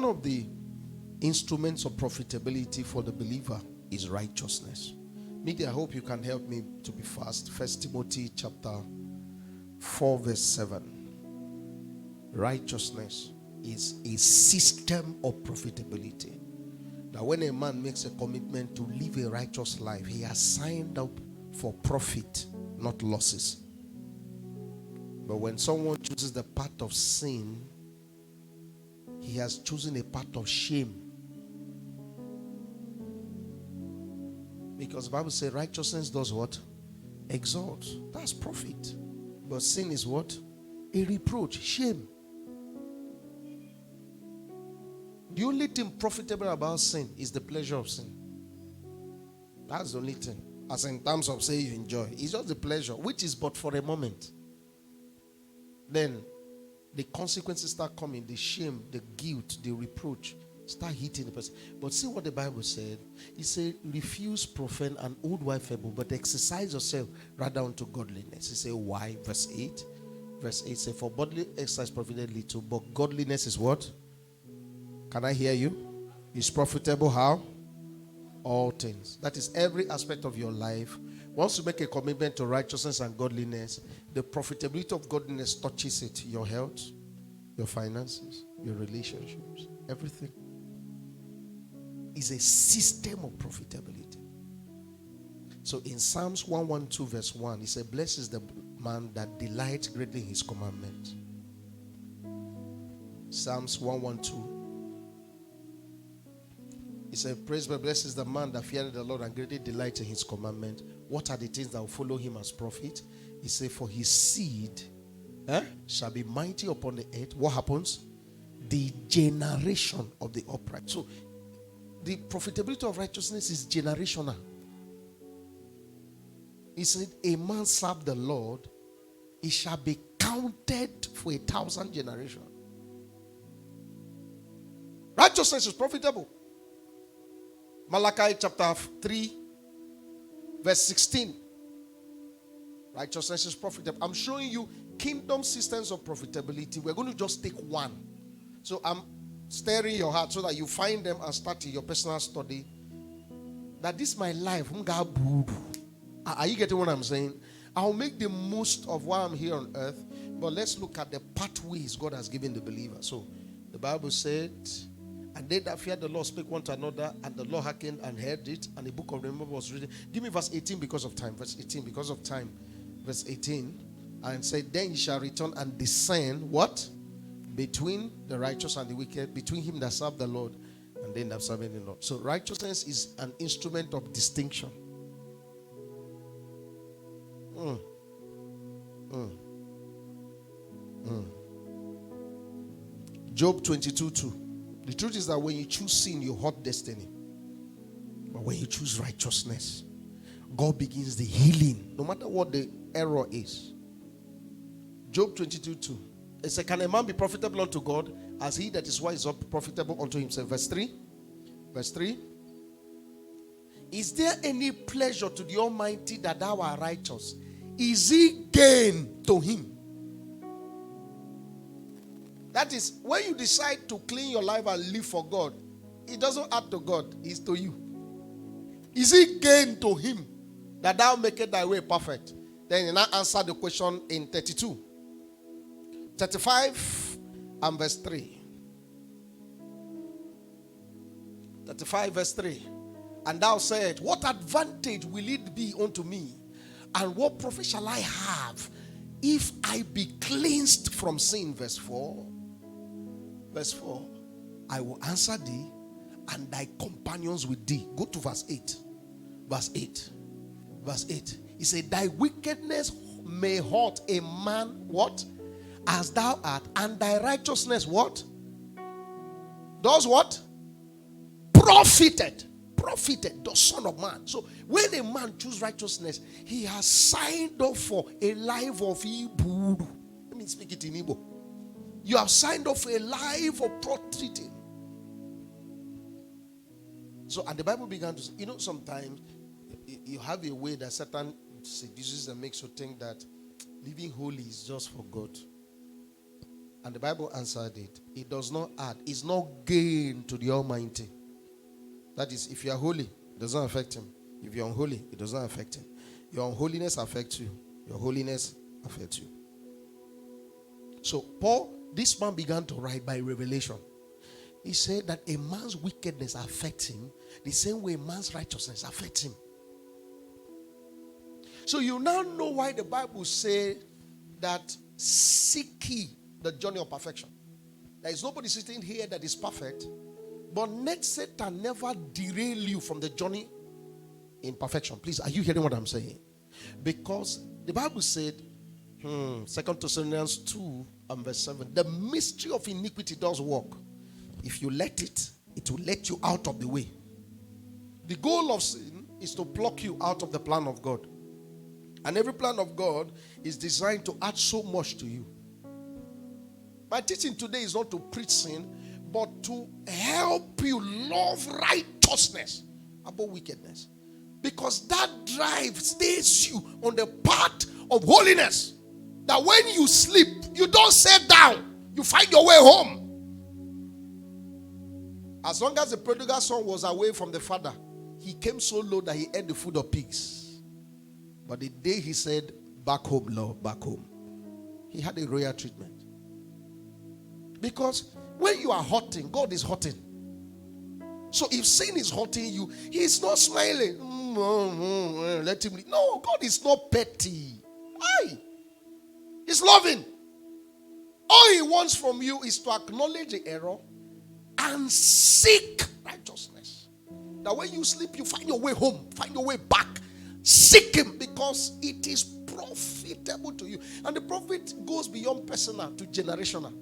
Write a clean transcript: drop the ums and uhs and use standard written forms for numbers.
of the instruments of profitability for the believer is righteousness. Media, I hope you can help me to be fast. 1 Timothy chapter 4 verse 7. Righteousness is a system of profitability. Now when a man makes a commitment to live a righteous life, he has signed up for profit, not losses. But when someone chooses the path of sin, he has chosen a path of shame. Because the Bible says righteousness does what? Exalts. That's profit. But sin is what? A reproach, shame. The only thing profitable about sin is the pleasure of sin. That's the only thing. As in terms of saying you enjoy. It's just the pleasure, which is but for a moment. Then the consequences start coming. The shame, the guilt, the reproach start hitting the person. But see what the Bible said. It said, refuse profane and old wifeable, but exercise yourself rather unto godliness. It said, why? Verse 8. Verse 8 says, for bodily exercise profited little, but godliness is what? Can I hear you? Is profitable how? All things. That is every aspect of your life. Once you make a commitment to righteousness and godliness, the profitability of godliness touches it. Your health, your finances, your relationships, everything is a system of profitability. So in Psalms 112 verse 1, he said, blessed is the man that delights greatly in his commandment. Psalms 112. He said, praise be, blessed is the man that feareth the Lord and greatly delights in his commandment. What are the things that will follow him as profit? He said, for his seed shall be mighty upon the earth. What happens? The generation of the upright. So the profitability of righteousness is generational. He said, a man serve the Lord, it shall be counted for 1,000 generations. Righteousness is profitable. Malachi chapter 3 verse 16. Righteousness is profitable. I'm showing you kingdom systems of profitability. We're going to just take one. So I'm stirring your heart so that you find them and start in your personal study. That this is my life. Are you getting what I'm saying? I'll make the most of while I'm here on earth. But let's look at the pathways God has given the believer. So the Bible said, and they that feared the Lord spake one to another, and the Lord hearkened and heard it, and the book of remembrance was written. Give me verse 18 because of time. Verse 18 because of time. Verse 18. And said, then ye shall return and discern what? Between the righteous and the wicked, between him that serve the Lord and them that serve the Lord. So righteousness is an instrument of distinction. Job 22:2. The truth is that when you choose sin, you hurt destiny. But when you choose righteousness, God begins the healing, no matter what the error is. Job 22:2. It says, can a man be profitable unto God as he that is wise is profitable unto himself? Verse 3. Verse 3. Is there any pleasure to the Almighty that thou art righteous? Is he gain to him? That is, when you decide to clean your life and live for God, it doesn't add to God, it's to you. Is it gain to him that thou makest thy way perfect? Then you now answer the question in 32. 35 and verse 3. 35 verse 3. And thou said, what advantage will it be unto me? And what profit shall I have if I be cleansed from sin? Verse 4. Verse 4. I will answer thee, and thy companions with thee. Go to verse 8. Verse 8. Verse 8. He said, thy wickedness may hurt a man, what? As thou art, and thy righteousness, what? Does what? Profited, the Son of Man. So when a man chooses righteousness, he has signed up for a life of Igbo. Let me speak it in Igbo. You have signed up for a life of profiting. So, and the Bible began to say, sometimes you have a way that Satan seduces and makes you think that living holy is just for God. And the Bible answered it. It does not add. It's not gain to the Almighty. That is, if you are holy, it doesn't affect him. If you're unholy, it doesn't affect him. Your unholiness affects you. Your holiness affects you. So Paul, this man began to write by revelation. He said that a man's wickedness affects him the same way a man's righteousness affects him. So you now know why the Bible says that seek ye the journey of perfection. There is nobody sitting here that is perfect, but let Satan never derail you from the journey in perfection. Please, are you hearing what I'm saying? Because the Bible said, 2 Thessalonians 2 and verse 7, the mystery of iniquity does work. If you let it, it will let you out of the way. The goal of sin is to pluck you out of the plan of God. And every plan of God is designed to add so much to you. My teaching today is not to preach sin, but to help you love righteousness above wickedness. Because that drive stays you on the path of holiness. That when you sleep, you don't sit down. You find your way home. As long as the prodigal son was away from the father, he came so low that he ate the food of pigs. But the day he said, back home, Lord, back home, he had a royal treatment. Because when you are hurting, God is hurting. So if sin is hurting you, he is not smiling. Let him leave. No, God is not petty. Aye. He's loving. All he wants from you is to acknowledge the error and seek righteousness. That when you sleep, you find your way home, find your way back. Seek him because it is profitable to you. And the profit goes beyond personal to generational.